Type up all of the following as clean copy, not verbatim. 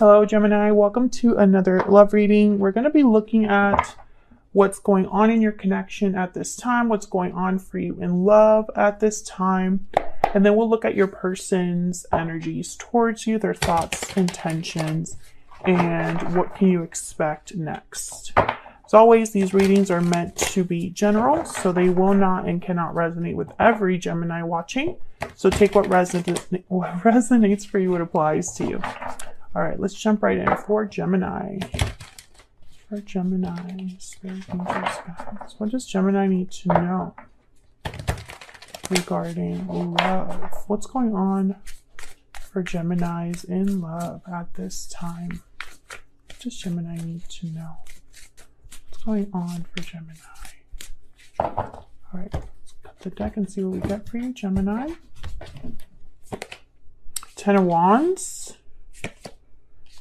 Hello, Gemini. Welcome to another love reading. We're going to be looking at what's going on in your connection at this time, what's going on for you in love at this time, and then we'll look at your person's energies towards you, their thoughts, intentions, and what can you expect next. As always, these readings are meant to be general, so they will not and cannot resonate with every Gemini watching. So take what resonates for you, what applies to you. All right, let's jump right in for Gemini. For Gemini, Spirit, Angels, Guides. What does Gemini need to know regarding love? What's going on for Geminis in love at this time? What does Gemini need to know? What's going on for Gemini? All right, let's cut the deck and see what we get for you, Gemini. 10 of Wands.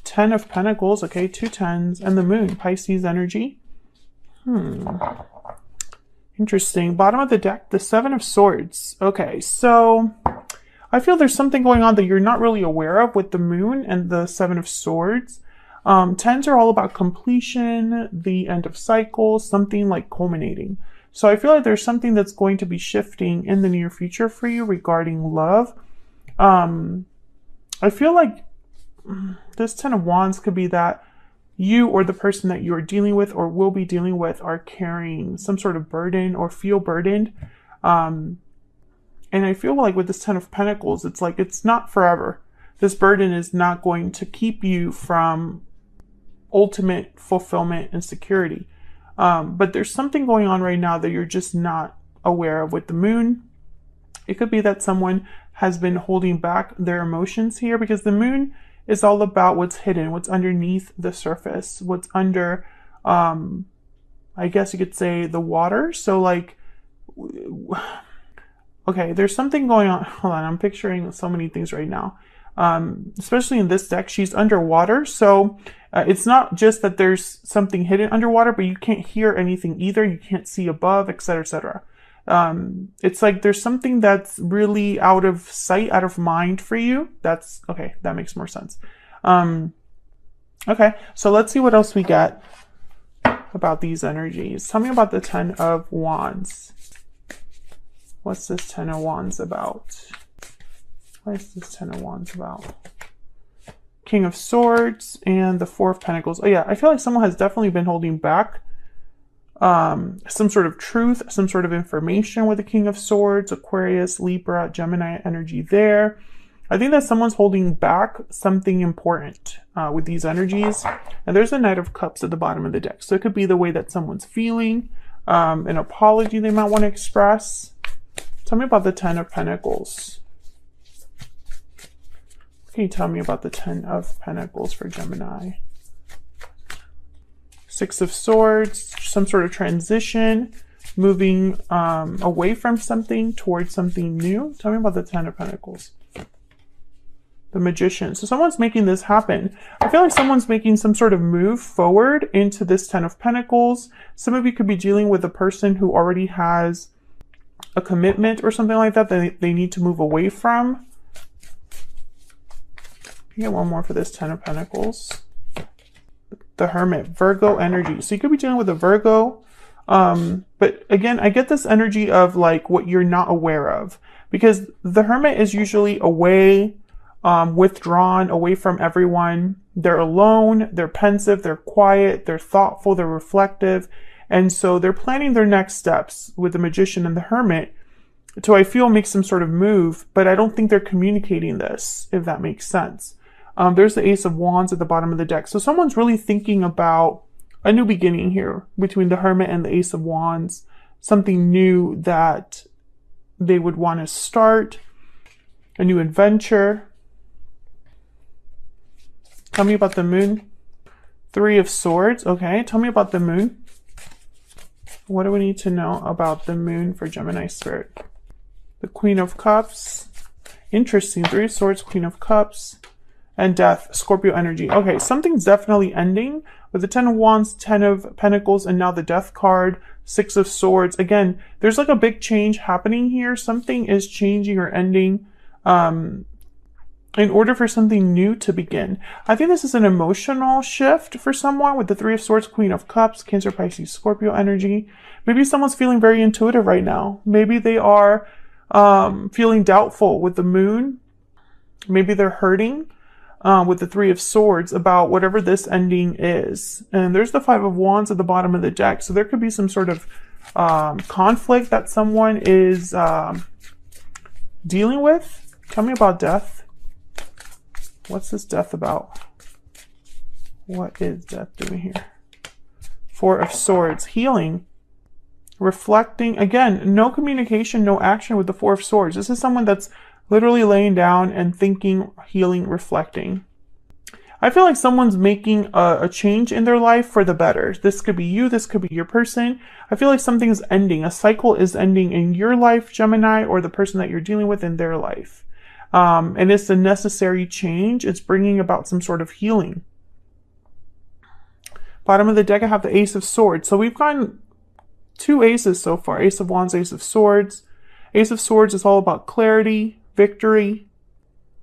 10 of Pentacles, okay, 2 10s, and the Moon, Pisces energy. Interesting. Bottom of the deck, the 7 of Swords. Okay, so I feel there's something going on that you're not really aware of with the Moon and the 7 of Swords. 10s are all about completion, the end of cycles, something like culminating. So I feel like there's something that's going to be shifting in the near future for you regarding love. I feel like this 10 of Wands could be that you or the person that you're dealing with or will be dealing with are carrying some sort of burden or feel burdened. And I feel like with this 10 of Pentacles, it's like it's not forever. This burden is not going to keep you from ultimate fulfillment and security. But there's something going on right now that you're just not aware of with the Moon. It could be that someone has been holding back their emotions here because the Moon is all about what's hidden, what's underneath the surface, what's under, I guess you could say, the water. So like, okay, there's something going on. Hold on, I'm picturing so many things right now. Especially in this deck, she's underwater. So it's not just that there's something hidden underwater, but you can't hear anything either. You can't see above, etc., etc. It's like there's something that's really out of sight, out of mind for you. That's okay. That makes more sense. Okay, so let's see what else we get about these energies. Tell me about the 10 of Wands. What's this 10 of Wands about? What is this 10 of Wands about? King of Swords and the 4 of Pentacles. Oh yeah, I feel like someone has definitely been holding back some sort of truth, some sort of information with the King of Swords, Aquarius, Libra, Gemini energy there. I think that someone's holding back something important with these energies. And there's a Knight of Cups at the bottom of the deck. So it could be the way that someone's feeling, an apology they might want to express. Tell me about the 10 of Pentacles. What can you tell me about the 10 of Pentacles for Gemini? 6 of Swords, some sort of transition, moving away from something towards something new. Tell me about the 10 of Pentacles. The Magician. So someone's making this happen. I feel like someone's making some sort of move forward into this 10 of Pentacles. Some of you could be dealing with a person who already has a commitment or something like that they need to move away from. You get one more for this 10 of Pentacles. The Hermit, Virgo energy. So you could be dealing with a Virgo. But again, I get this energy of like what you're not aware of. Because the Hermit is usually away, withdrawn, away from everyone. They're alone, they're pensive, they're quiet, they're thoughtful, they're reflective. And so they're planning their next steps with the Magician and the Hermit to, I feel, make some sort of move. But I don't think they're communicating this, if that makes sense. There's the Ace of Wands at the bottom of the deck. So someone's really thinking about a new beginning here between the Hermit and the Ace of Wands. Something new that they would want to start. A new adventure. Tell me about the Moon. 3 of Swords. Okay, tell me about the Moon. What do we need to know about the Moon for Gemini Spirit? The Queen of Cups. Interesting. 3 of Swords, Queen of Cups. And Death, Scorpio energy. Okay, something's definitely ending with the 10 of Wands, 10 of Pentacles, and now the Death card, 6 of Swords. Again, there's like a big change happening here. Something is changing or ending. in order for something new to begin. I think this is an emotional shift for someone with the Three of Swords, Queen of Cups, Cancer, Pisces, Scorpio energy. Maybe someone's feeling very intuitive right now. Maybe they are feeling doubtful with the moon. Maybe they're hurting with the Three of Swords about whatever this ending is. And there's the Five of Wands at the bottom of the deck. So there could be some sort of conflict that someone is dealing with. Tell me about death. What's this death about? What is death doing here? Four of Swords. Healing. Reflecting. Again, no communication, no action with the Four of Swords. This is someone that's literally laying down and thinking, healing, reflecting. I feel like someone's making a change in their life for the better. This could be you. This could be your person. I feel like something's ending. A cycle is ending in your life, Gemini, or the person that you're dealing with in their life. And it's a necessary change. It's bringing about some sort of healing. Bottom of the deck, I have the Ace of Swords. So we've gotten two aces so far. Ace of Wands, Ace of Swords. Ace of Swords is all about clarity, victory,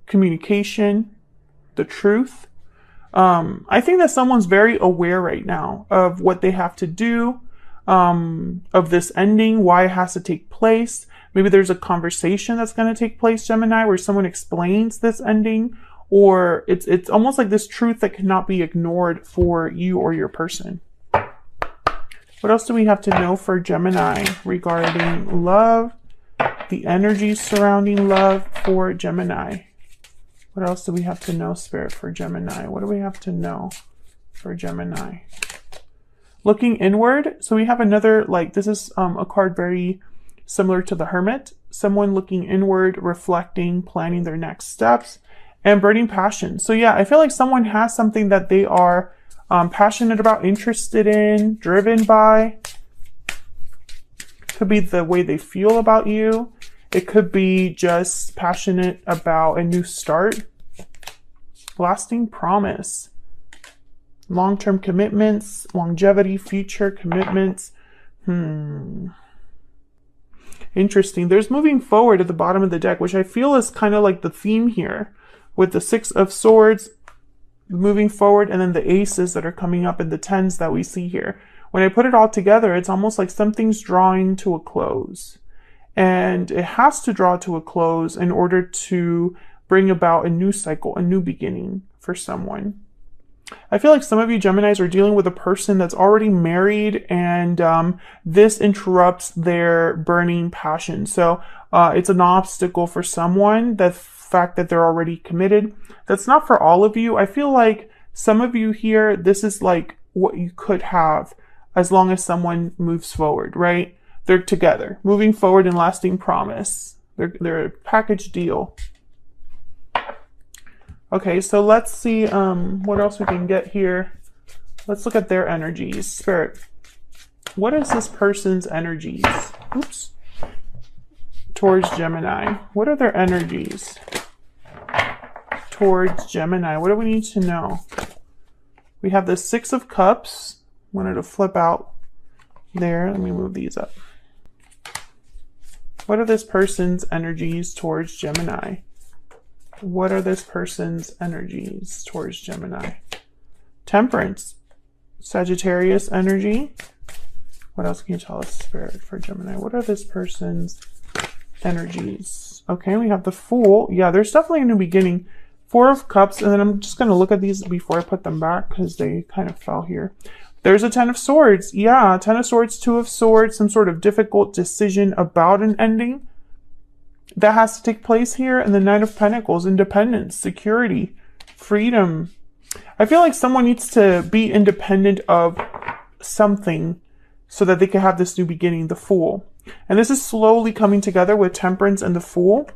communication, the truth. I think that someone's very aware right now of what they have to do, of this ending, why it has to take place. Maybe there's a conversation that's going to take place, Gemini, where someone explains this ending, or it's almost like this truth that cannot be ignored for you or your person. What else do we have to know for Gemini regarding love, the energies surrounding love for Gemini? What else do we have to know, Spirit, for Gemini? What do we have to know for Gemini? Looking inward. So we have another, like, this is a card very similar to the Hermit. Someone looking inward, reflecting, planning their next steps, and burning passion. So yeah, I feel like someone has something that they are passionate about, interested in, driven by. Could be the way they feel about you. It could be just passionate about a new start. Lasting promise. Long-term commitments, longevity, future commitments. Interesting. There's moving forward at the bottom of the deck, which I feel is kind of like the theme here, with the Six of Swords moving forward, and then the aces that are coming up and the tens that we see here. When I put it all together, it's almost like something's drawing to a close. And it has to draw to a close in order to bring about a new cycle, a new beginning for someone. I feel like some of you Geminis are dealing with a person that's already married, and this interrupts their burning passion. So it's an obstacle for someone, the fact that they're already committed. That's not for all of you. I feel like some of you here, this is like what you could have as long as someone moves forward, right? They're together, moving forward and lasting promise. They're a package deal. Okay, so let's see what else we can get here. Let's look at their energies. Spirit, what is this person's energies? Oops. Towards Gemini. What are their energies towards Gemini? What do we need to know? We have the Six of Cups. Wanted to flip out there. Let me move these up. What are this person's energies towards Gemini? What are this person's energies towards Gemini? Temperance. Sagittarius energy. What else can you tell us, Spirit, for Gemini? What are this person's energies? Okay, we have the Fool. Yeah, there's definitely a new beginning. Four of Cups, and then I'm just going to look at these before I put them back because they kind of fell here. There's a Ten of Swords. Yeah, Ten of Swords, Two of Swords, some sort of difficult decision about an ending that has to take place here. And the Nine of Pentacles, independence, security, freedom. I feel like someone needs to be independent of something so that they can have this new beginning, the Fool. And this is slowly coming together with Temperance and the Fool.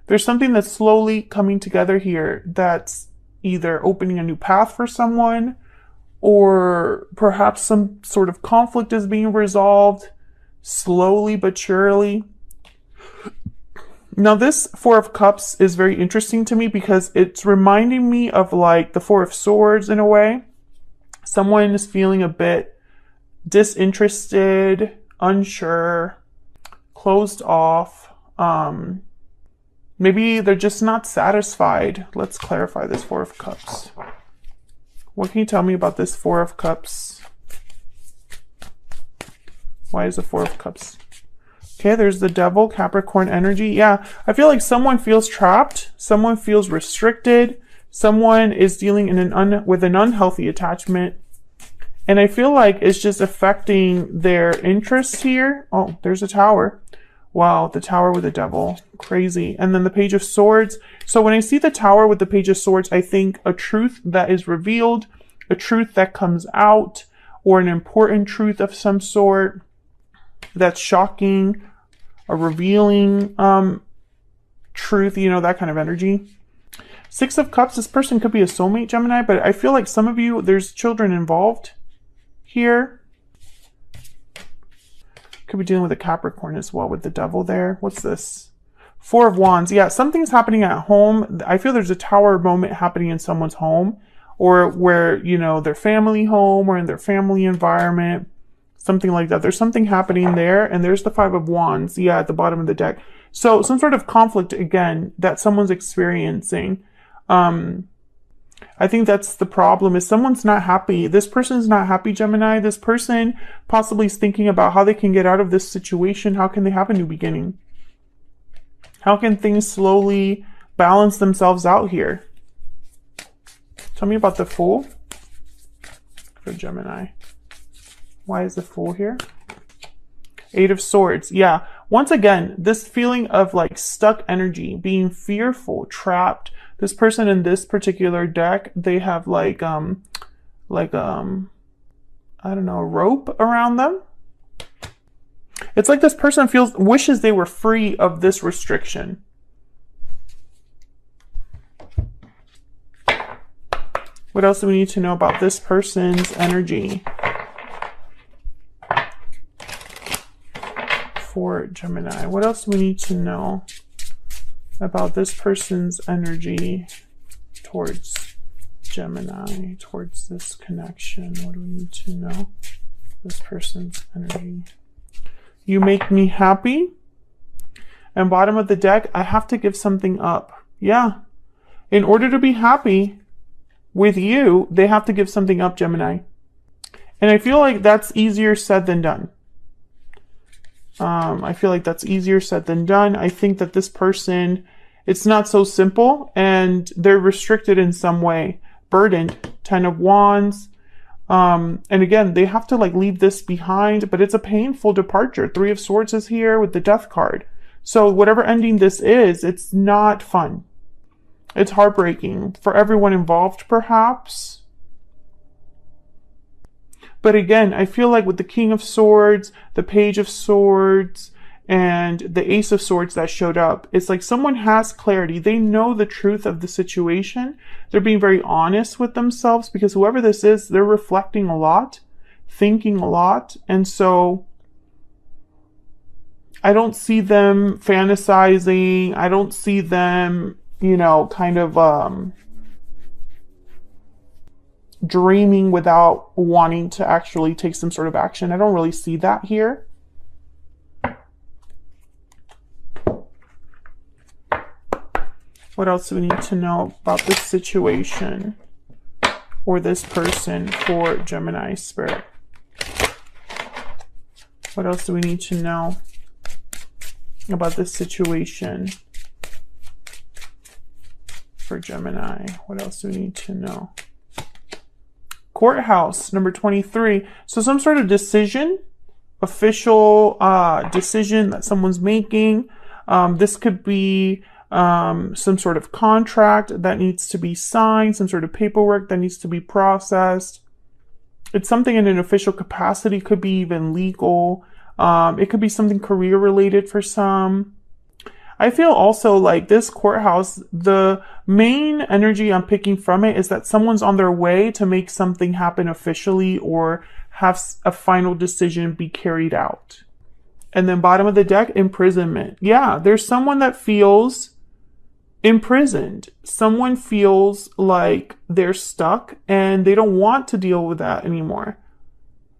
There's something that's slowly coming together here that's either opening a new path for someone, or perhaps some sort of conflict is being resolved slowly but surely. Now this Four of Cups is very interesting to me because it's reminding me of like the Four of Swords in a way. Someone is feeling a bit disinterested, unsure, closed off. Maybe they're just not satisfied. Let's clarify this Four of Cups. What can you tell me about this Four of Cups? Why is the Four of Cups? Okay, there's the Devil, Capricorn energy. Yeah, I feel like someone feels trapped. Someone feels restricted. Someone is dealing with an unhealthy attachment. And I feel like it's just affecting their interests here. Oh, there's a Tower. Wow, the Tower with the Devil. Crazy. And then the Page of Swords. So when I see the Tower with the Page of Swords, I think a truth that is revealed, a truth that comes out, or an important truth of some sort that's shocking, a revealing truth, you know, that kind of energy. Six of Cups, this person could be a soulmate, Gemini, but I feel like some of you, there's children involved here. Could be dealing with a Capricorn as well with the Devil there. What's this? Four of Wands. Yeah, something's happening at home. I feel there's a Tower moment happening in someone's home, or where, you know, their family home or in their family environment, something like that. There's something happening there. And there's the Five of Wands. Yeah, at the bottom of the deck. So some sort of conflict again that someone's experiencing. I think that's the problem, is someone's not happy. This person's not happy, Gemini. This person possibly is thinking about how they can get out of this situation. How can they have a new beginning? How can things slowly balance themselves out here? Tell me about the Fool for Gemini. Why is the Fool here? Eight of Swords. Yeah. Once again, this feeling of like stuck energy, being fearful, trapped. This person in this particular deck, they have like I don't know, a rope around them. It's like this person wishes they were free of this restriction. What else do we need to know about this person's energy for Gemini? What else do we need to know about this person's energy towards Gemini, towards this connection? What do we need to know? This person's energy. You make me happy. And bottom of the deck, I have to give something up. Yeah. In order to be happy with you, they have to give something up, Gemini. And I feel like that's easier said than done. I feel like that's easier said than done. I think that this person, it's not so simple, and they're restricted in some way, burdened. Ten of Wands. And again, they have to like leave this behind, but it's a painful departure. Three of Swords is here with the Death card. So whatever ending this is, it's not fun. It's heartbreaking for everyone involved, perhaps. But again, I feel like with the King of Swords, the Page of Swords, and the Ace of Swords that showed up, it's like someone has clarity. They know the truth of the situation. They're being very honest with themselves, because whoever this is, they're reflecting a lot, thinking a lot. And so I don't see them fantasizing. I don't see them, you know, kind of dreaming without wanting to actually take some sort of action. I don't really see that here. What else do we need to know about this situation or this person for Gemini Spirit? What else do we need to know about this situation for Gemini? What else do we need to know? Courthouse, number 23. So some sort of decision, official decision that someone's making. This could be some sort of contract that needs to be signed, some sort of paperwork that needs to be processed. It's something in an official capacity, could be even legal. It could be something career related for some. I feel also like this courthouse, the main energy I'm picking from it is that someone's on their way to make something happen officially or have a final decision be carried out. And then bottom of the deck, imprisonment. Yeah, there's someone that feels imprisoned. Someone feels like they're stuck and they don't want to deal with that anymore.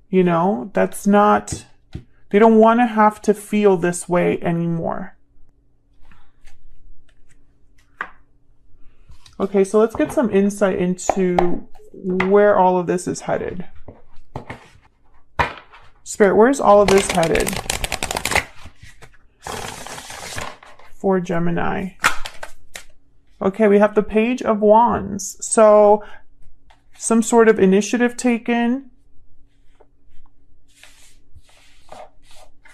You know, that's not, they don't want to have to feel this way anymore. Okay, so let's get some insight into where all of this is headed. Spirit, where's all of this headed for Gemini? Okay, we have the Page of Wands. So some sort of initiative taken.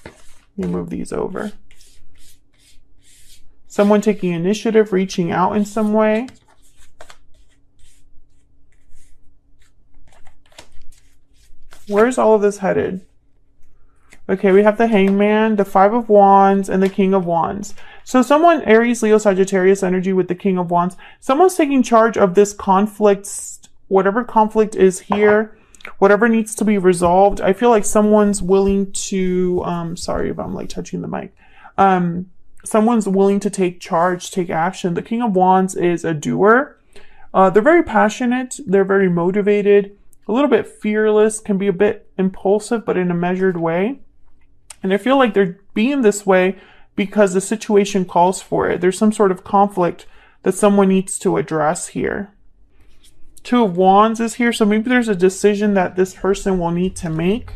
Let me move these over. Someone taking initiative, reaching out in some way. Where's all of this headed? Okay, we have the Hangman, the Five of Wands, and the King of Wands. So someone, Aries, Leo, Sagittarius energy with the King of Wands. Someone's taking charge of this conflict, whatever conflict is here, whatever needs to be resolved. I feel like someone's willing to, sorry if I'm like touching the mic. Someone's willing to take charge, take action. The King of Wands is a doer. They're very passionate. They're very motivated, a little bit fearless, can be a bit impulsive, but in a measured way. And I feel like they're being this way because the situation calls for it. There's some sort of conflict that someone needs to address here. Two of Wands is here, so maybe there's a decision that this person will need to make.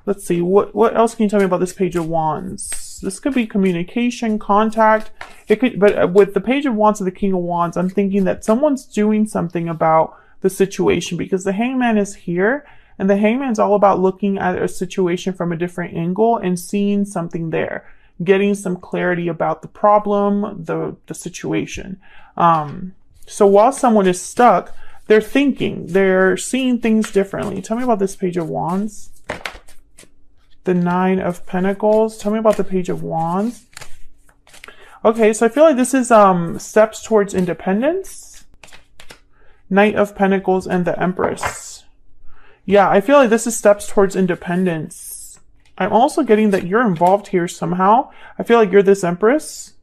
Let's see, what else can you tell me about this Page of Wands? This could be communication, contact. It could, but with the Page of Wands and the King of Wands, I'm thinking that someone's doing something about the situation because the Hangman is here. And the Hangman's all about looking at a situation from a different angle and seeing something there, getting some clarity about the problem, the situation. So while someone is stuck, they're thinking, they're seeing things differently. Tell me about this Page of Wands. The Nine of Pentacles. Tell me about the Page of Wands. Okay, so I feel like this is steps towards independence. Knight of Pentacles and the Empress. Yeah, I feel like this is steps towards independence. I'm also getting that you're involved here somehow. I feel like you're this Empress,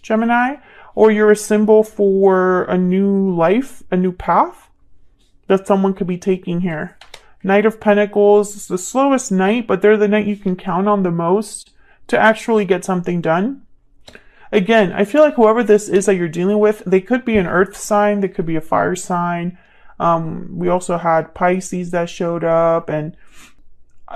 Gemini, or you're a symbol for a new life, a new path that someone could be taking here. Knight of Pentacles is the slowest knight, but they're the knight you can count on the most to actually get something done. Again, I feel like whoever this is that you're dealing with, they could be an earth sign, they could be a fire sign. We also had Pisces that showed up, and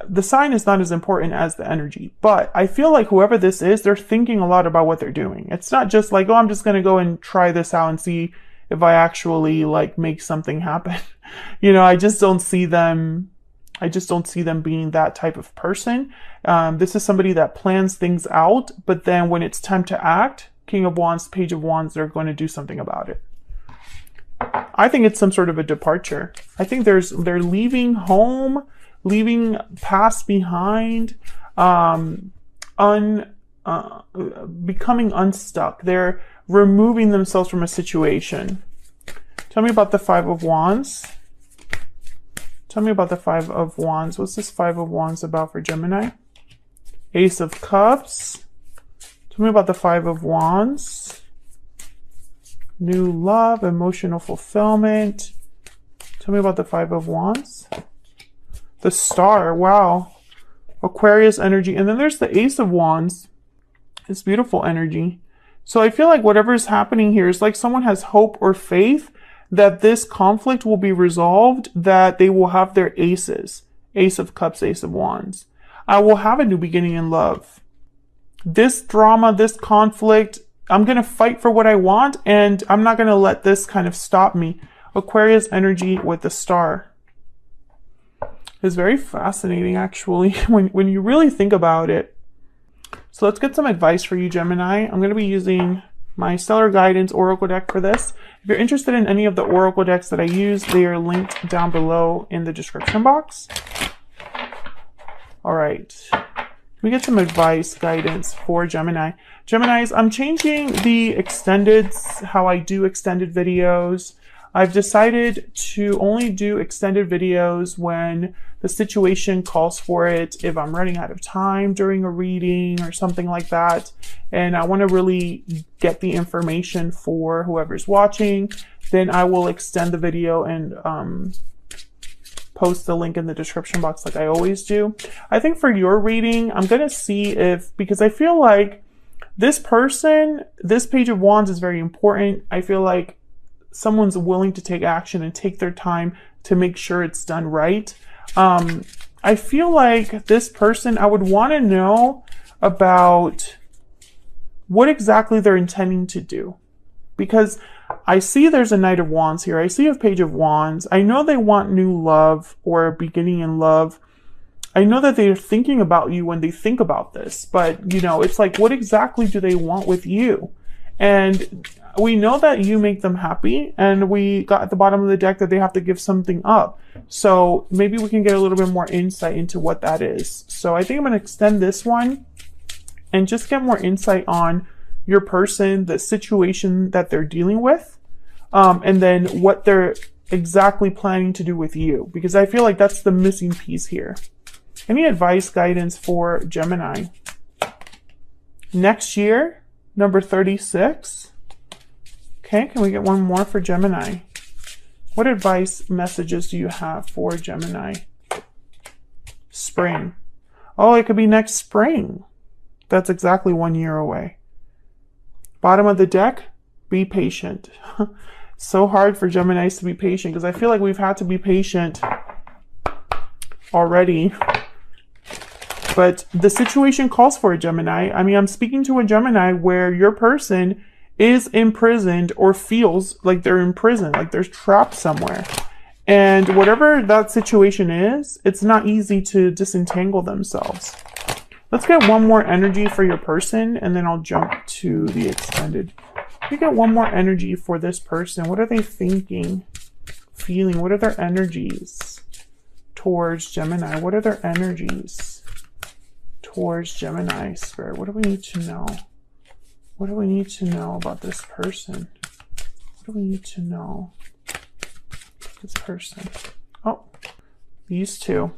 the sign is not as important as the energy. But I feel like whoever this is, they're thinking a lot about what they're doing. It's not just like, oh, I'm just going to go and try this out and see if I actually like make something happen. You know, I just don't see them being that type of person. This is somebody that plans things out, but then when it's time to act, King of Wands, Page of Wands, they're going to do something about it. I think it's some sort of a departure. I think they're leaving home, leaving past behind, becoming unstuck. They're removing themselves from a situation. Tell me about the Five of Wands. Tell me about the Five of Wands. What's this Five of Wands about for Gemini? Ace of Cups. Tell me about the Five of Wands. New love, emotional fulfillment. Tell me about the Five of Wands. The Star, wow. Aquarius energy. And then there's the Ace of Wands. It's beautiful energy. So I feel like whatever is happening here is like someone has hope or faith that this conflict will be resolved, that they will have their aces. Ace of Cups, Ace of Wands. I will have a new beginning in love. This drama, this conflict, I'm going to fight for what I want, and I'm not going to let this kind of stop me. Aquarius energy with the Star. It's very fascinating, actually, when you really think about it. So let's get some advice for you, Gemini. I'm going to be using my Stellar Guidance Oracle deck for this. If you're interested in any of the Oracle decks that I use, they are linked down below in the description box. All right. We get some advice, guidance for Gemini. Geminis, I'm changing the extendeds, how I do extended videos. I've decided to only do extended videos when the situation calls for it, if I'm running out of time during a reading or something like that, and I want to really get the information for whoever's watching, then I will extend the video and post the link in the description box like I always do. I think for your reading, I'm going to see if, because I feel like this person, this Page of Wands is very important. I feel like someone's willing to take action and take their time to make sure it's done right. I feel like this person, I would want to know about what exactly they're intending to do. Because I see there's a Knight of Wands here. I see a Page of Wands. I know they want new love or a beginning in love. I know that they're thinking about you when they think about this. But, you know, it's like, what exactly do they want with you? And we know that you make them happy. And we got at the bottom of the deck that they have to give something up. So maybe we can get a little bit more insight into what that is. So I think I'm going to extend this one and just get more insight on your person, the situation that they're dealing with, and then what they're exactly planning to do with you. Because I feel like that's the missing piece here. Any advice, guidance for Gemini? Next year, number 36. Okay, can we get one more for Gemini? What advice messages do you have for Gemini? Spring. Oh, it could be next spring. That's exactly 1 year away. Bottom of the deck, be patient. So hard for Geminis to be patient because I feel like we've had to be patient already. But the situation calls for a Gemini. I mean, I'm speaking to a Gemini where your person is imprisoned or feels like they're in prison, like they're trapped somewhere. And whatever that situation is, it's not easy to disentangle themselves. Let's get one more energy for your person, and then I'll jump to the extended. We get one more energy for this person. What are they thinking, feeling? What are their energies towards Gemini? What are their energies towards Gemini, Spirit? What do we need to know? What do we need to know about this person? What do we need to know? This person. Oh, these two.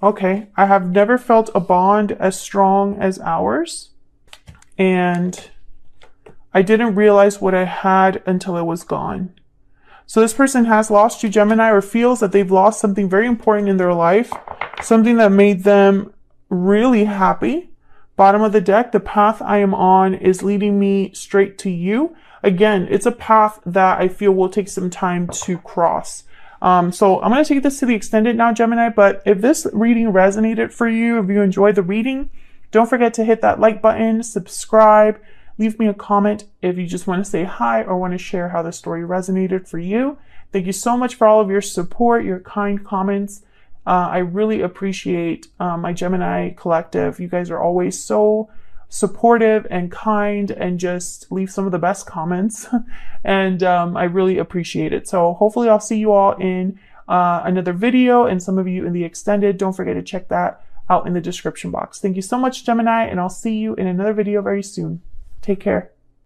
Okay, I have never felt a bond as strong as ours. And I didn't realize what I had until it was gone. So this person has lost you, Gemini, or feels that they've lost something very important in their life. Something that made them really happy. Bottom of the deck, the path I am on is leading me straight to you. Again, it's a path that I feel will take some time to cross. So I'm going to take this to the extended now, Gemini, but if this reading resonated for you, if you enjoyed the reading, don't forget to hit that like button, subscribe, leave me a comment if you just want to say hi or want to share how the story resonated for you. Thank you so much for all of your support, your kind comments. I really appreciate my Gemini collective. You guys are always so supportive and kind and just leave some of the best comments. And I really appreciate it. So hopefully I'll see you all in another video, and some of you in the extended. Don't forget to check that out in the description box. Thank you so much, Gemini, and I'll see you in another video very soon. Take care.